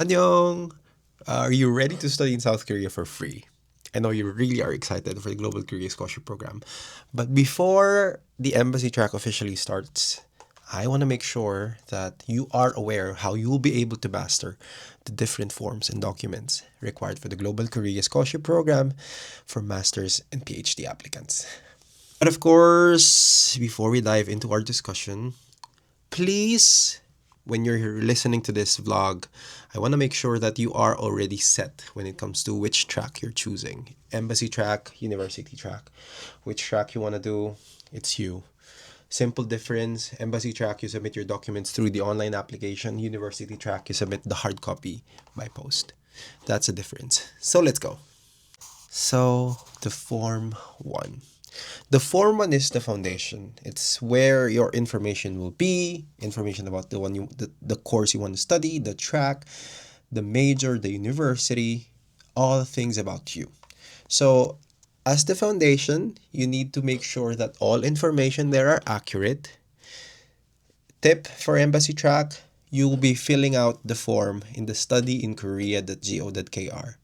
Annyeong! Are you ready to study in South Korea for free? I know you really are excited for the Global Korea Scholarship Program. But before the embassy track officially starts, I want to make sure that you are aware how you will be able to master the different forms and documents required for the Global Korea Scholarship Program for Masters and PhD applicants. But of course, before we dive into our discussion, please, when you're listening to this vlog, I want to make sure that you are already set when it comes to which track you're choosing. Embassy track, university track. Which track you want to do, it's you. Simple difference. Embassy track, you submit your documents through the online application. University track, you submit the hard copy by post. That's the difference. So let's go. So the Form 1. The Form 1 is the foundation. It's where your information will be, information about the course you want to study, the track, the major, the university, all things about you. So as the foundation, you need to make sure that all information there are accurate. Tip for embassy track, you will be filling out the form in the studyinkorea.go.kr.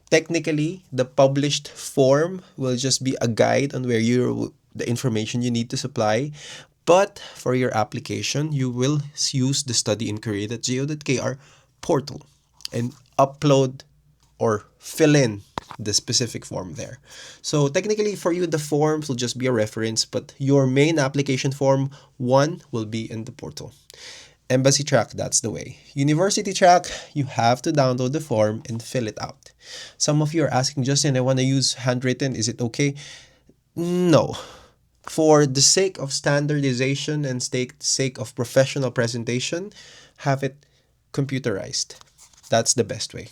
Technically, the published form will just be a guide on where the information you need to supply. But for your application, you will use the studyinkorea.go.kr portal and upload or fill in the specific form there. So technically for you, the forms will just be a reference, but your main application form one will be in the portal. Embassy track, that's the way. University track, you have to download the form and fill it out. Some of you are asking, Justin, I want to use handwritten. Is it okay? No. For the sake of standardization and sake of professional presentation, have it computerized. That's the best way.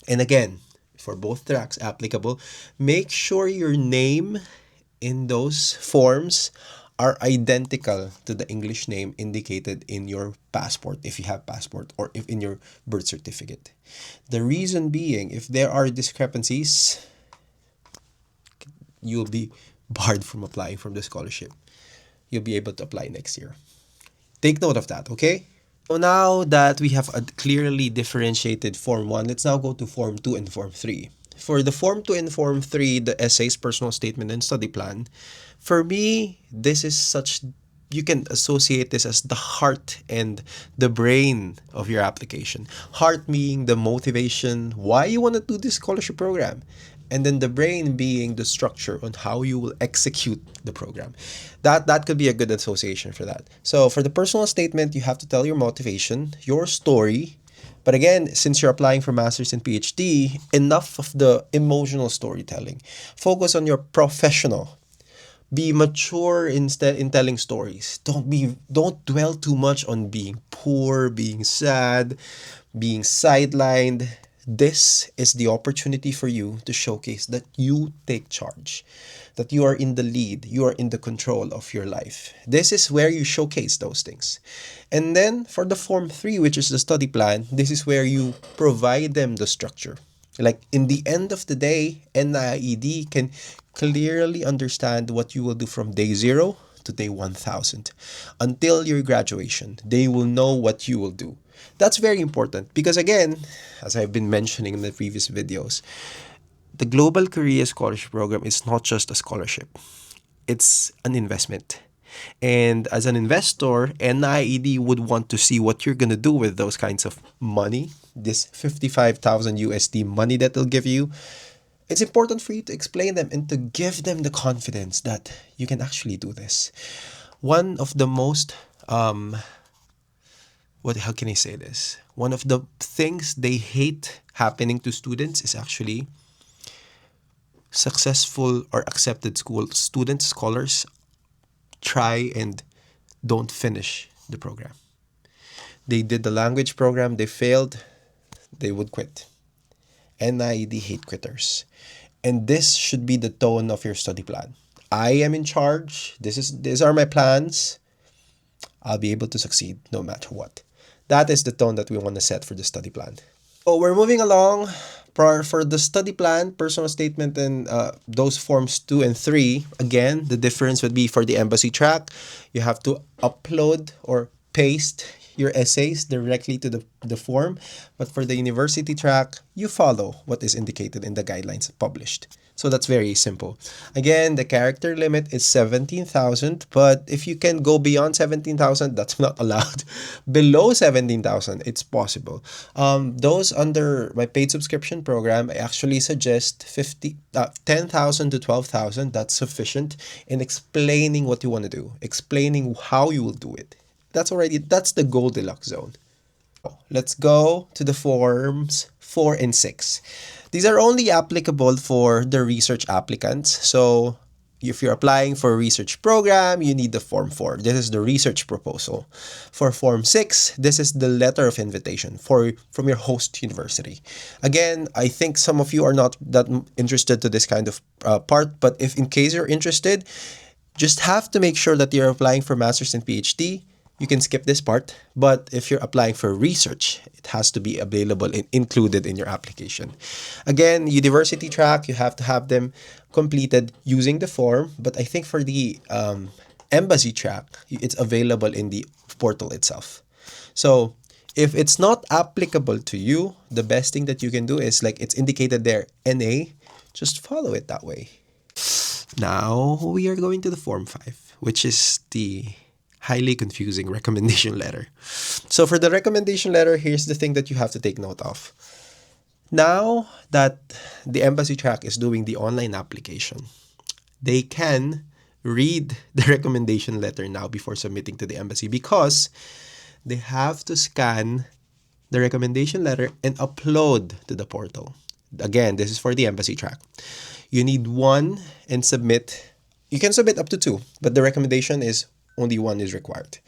And again, for both tracks applicable, make sure your name in those forms are identical to the English name indicated in your passport, if you have passport, or if in your birth certificate. The reason being, if there are discrepancies, you'll be barred from applying for the scholarship. You'll be able to apply next year. Take note of that, okay? So now that we have a clearly differentiated Form 1, let's now go to Form 2 and Form 3. For the Form 2 and Form 3, the essays, personal statement, and study plan, for me, this is such, you can associate this as the heart and the brain of your application. Heart being the motivation, why you want to do this scholarship program. And then the brain being the structure on how you will execute the program. That could be a good association for that. So for the personal statement, you have to tell your motivation, your story. But again, since you're applying for master's and PhD, enough of the emotional storytelling. Focus on your professional. Be mature instead in telling stories. Don't dwell too much on being poor, being sad, being sidelined. This is the opportunity for you to showcase that you take charge, that you are in the lead, you are in the control of your life. This is where you showcase those things. And then for the Form 3, which is the study plan, this is where you provide them the structure. Like in the end of the day, NIED can clearly understand what you will do from day 0 to day 1000 until your graduation. They will know what you will do. That's very important because again, as I've been mentioning in the previous videos, the Global Korea Scholarship Program is not just a scholarship. It's an investment. And as an investor, NIED would want to see what you're going to do with those kinds of money, this 55,000 USD money that they'll give you. It's important for you to explain them and to give them the confidence that you can actually do this. One of the most how can I say this? One of the things they hate happening to students is actually successful or accepted school students, scholars try and don't finish the program. They did the language program, they failed, they would quit. NIED hate quitters. And this should be the tone of your study plan. I am in charge. These are my plans. I'll be able to succeed no matter what. That is the tone that we want to set for the study plan. So we're moving along. For the study plan, personal statement, and those forms 2 and 3, again, the difference would be for the embassy track, you have to upload or paste your essays directly to the form, but for the university track, you follow what is indicated in the guidelines published. So that's very simple. Again, the character limit is 17,000, but if you can go beyond 17,000, that's not allowed. Below 17,000, it's possible. Those under my paid subscription program, I actually suggest 10,000 to 12,000. That's sufficient in explaining what you want to do, explaining how you will do it. That's the Goldilocks zone. Let's go to the forms 4 and 6. These are only applicable for the research applicants. So if you're applying for a research program, you need the form 4. This is the research proposal. For form 6, this is the letter of invitation from your host university. Again, I think some of you are not that interested to this kind of part, but if in case you're interested, just have to make sure that you're applying for master's and PhD. You can skip this part, but if you're applying for research, it has to be available and included in your application. Again, university track, you have to have them completed using the form, but I think for the embassy track, it's available in the portal itself. So if it's not applicable to you, the best thing that you can do is, like it's indicated there, NA, just follow it that way. Now we are going to the form 5, which is the highly confusing recommendation letter. So for the recommendation letter, here's the thing that you have to take note of. Now that the embassy track is doing the online application, they can read the recommendation letter now before submitting to the embassy, because they have to scan the recommendation letter and upload to the portal. Again, this is for the embassy track. You need one and submit. You can submit up to 2, but the recommendation is only 1 is required.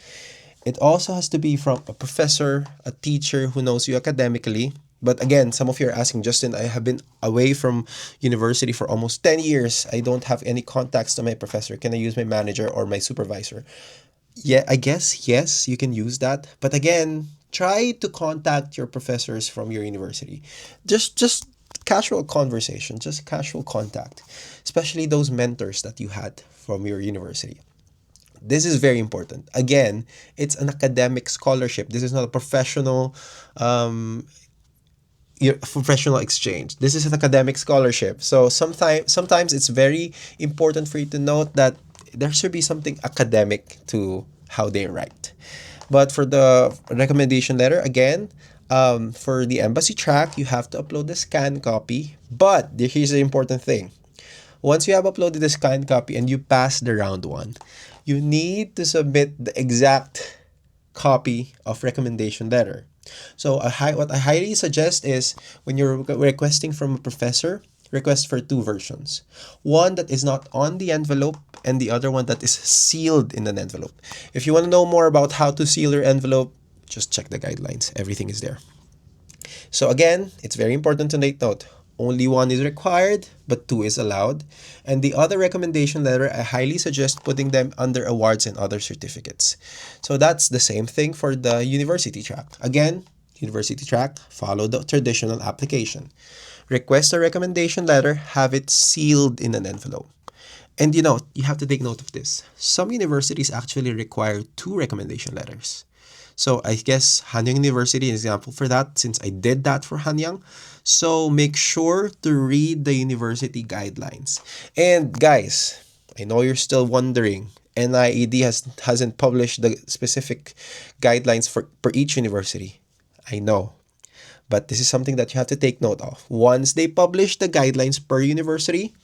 It also has to be from a professor, a teacher who knows you academically. But again, some of you are asking, Justin, I have been away from university for almost 10 years. I don't have any contacts to my professor. Can I use my manager or my supervisor? Yeah, I guess, yes, you can use that. But again, try to contact your professors from your university. Just casual conversation, just casual contact, especially those mentors that you had from your university. This is very important. Again, it's an academic scholarship. This is not a professional professional exchange. This is an academic scholarship. So sometimes it's very important for you to note that there should be something academic to how they write. But for the recommendation letter, again, for the embassy track, you have to upload the scanned copy. But here's the important thing. Once you have uploaded the scanned copy and you pass the round 1, you need to submit the exact copy of recommendation letter. So what I highly suggest is, when you're requesting from a professor, request for 2 versions. One that is not on the envelope and the other one that is sealed in an envelope. If you want to know more about how to seal your envelope, just check the guidelines. Everything is there. So again, it's very important to take note. Only 1 is required, but 2 is allowed. And the other recommendation letter, I highly suggest putting them under awards and other certificates. So that's the same thing for the university track. Again, university track, follow the traditional application. Request a recommendation letter, have it sealed in an envelope. And you have to take note of this. Some universities actually require 2 recommendation letters. So I guess Hanyang University is an example for that, since I did that for Hanyang. So make sure to read the university guidelines. And guys, I know you're still wondering, NIED hasn't published the specific guidelines for each university. I know. But this is something that you have to take note of. Once they publish the guidelines per university,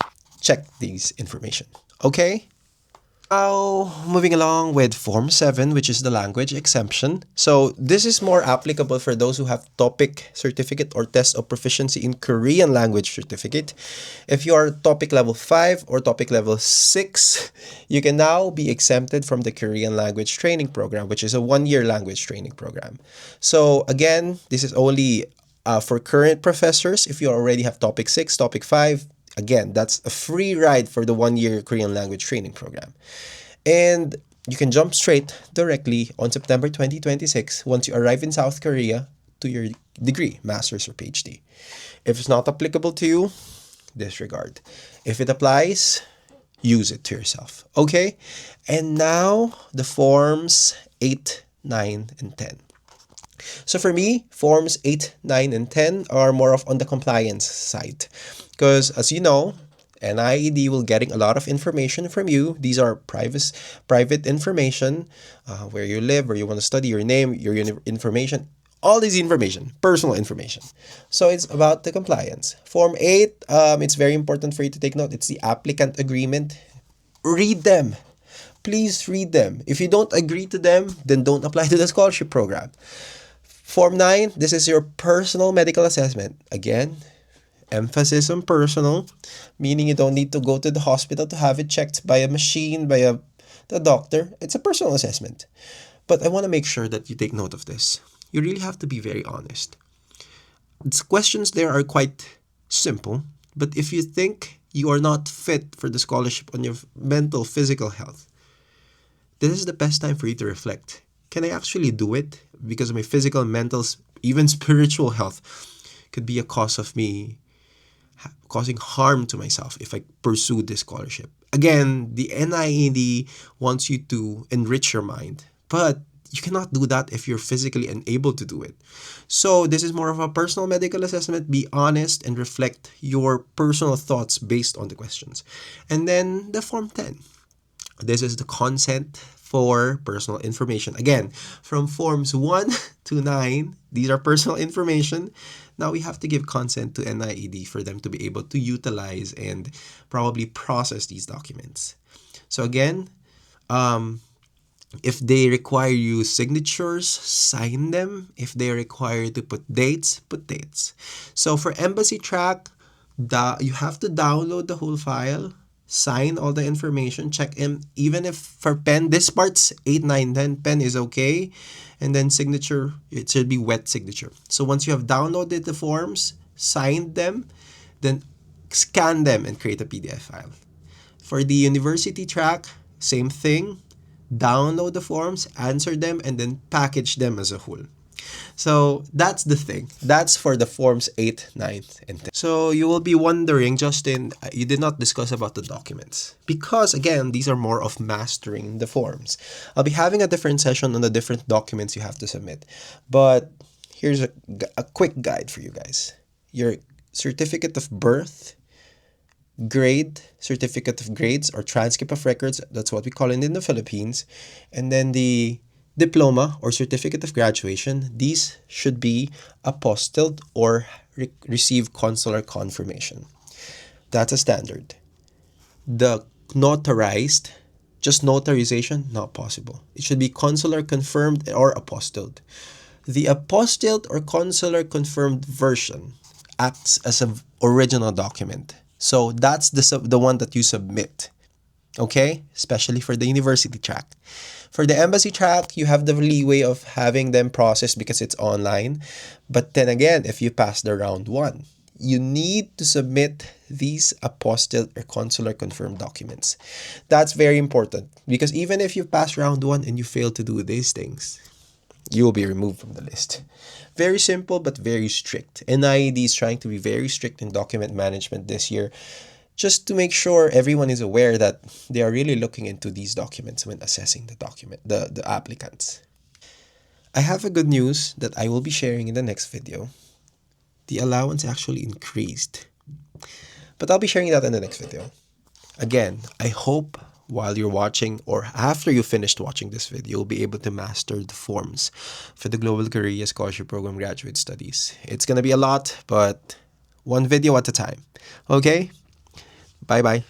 check these information. Okay? Now, moving along with Form 7, which is the language exemption. So this is more applicable for those who have TOPIK certificate or test of proficiency in Korean language certificate. If you are TOPIK level 5 or TOPIK level 6, you can now be exempted from the Korean language training program, which is a 1-year language training program. So again, this is only for current professors. If you already have TOPIK 6, TOPIK 5, again, that's a free ride for the 1-year Korean language training program. And you can jump straight directly on September 2026 once you arrive in South Korea to your degree, master's or PhD. If it's not applicable to you, disregard. If it applies, use it to yourself. Okay? And now the forms 8, 9, and 10. So for me, forms 8, 9, and 10 are more of on the compliance side. Because as you know, NIED will getting a lot of information from you. These are private information, where you live, where you want to study, your name, your information, all this information, personal information. So it's about the compliance. Form 8, it's very important for you to take note. It's the applicant agreement. Read them. Please read them. If you don't agree to them, then don't apply to the scholarship program. Form 9, this is your personal medical assessment. Again, emphasis on personal, meaning you don't need to go to the hospital to have it checked by a machine, by the doctor. It's a personal assessment. But I want to make sure that you take note of this. You really have to be very honest. The questions there are quite simple, but if you think you are not fit for the scholarship on your mental, physical health, this is the best time for you to reflect. Can I actually do it? Because my physical, mental, even spiritual health could be a cause of me causing harm to myself if I pursue this scholarship. Again, the NIED wants you to enrich your mind, but you cannot do that if you're physically unable to do it. So this is more of a personal medical assessment. Be honest and reflect your personal thoughts based on the questions. And then the Form 10. This is the consent for personal information. Again, from forms 1 to 9, these are personal information. Now we have to give consent to NIED for them to be able to utilize and probably process these documents. So again, if they require you signatures, sign them. If they require you to put dates, put dates. So for embassy track, you have to download the whole file, sign all the information, check in. Even if for pen, this part's 8, 9, 10, pen is okay. And then signature, it should be wet signature. So once you have downloaded the forms, signed them, then scan them and create a PDF file. For the university track, same thing. Download the forms, answer them, and then package them as a whole. So that's the thing. That's for the forms 8, 9, and 10. So you will be wondering, Justin, you did not discuss about the documents. Because again, these are more of mastering the forms. I'll be having a different session on the different documents you have to submit. But here's a quick guide for you guys. Your certificate of birth, grade, certificate of grades, or transcript of records, that's what we call it in the Philippines, and then the diploma or certificate of graduation, these should be apostilled or receive consular confirmation. That's a standard. The notarized, just notarization, not possible. It should be consular confirmed or apostilled. The apostilled or consular confirmed version acts as an original document. So that's the one that you submit, okay? Especially for the university track. For the embassy track, you have the leeway of having them processed because it's online. But then again, if you pass the round 1, you need to submit these apostilled or consular confirmed documents. That's very important because even if you pass round 1 and you fail to do these things, you will be removed from the list. Very simple but very strict. NIED is trying to be very strict in document management this year, just to make sure everyone is aware that they are really looking into these documents when assessing the applicants. I have a good news that I will be sharing in the next video. The allowance actually increased, but I'll be sharing that in the next video. Again, I hope while you're watching or after you finished watching this video, you'll be able to master the forms for the Global Korea Scholarship Program Graduate Studies. It's going to be a lot, but one video at a time. Okay? Bye-bye.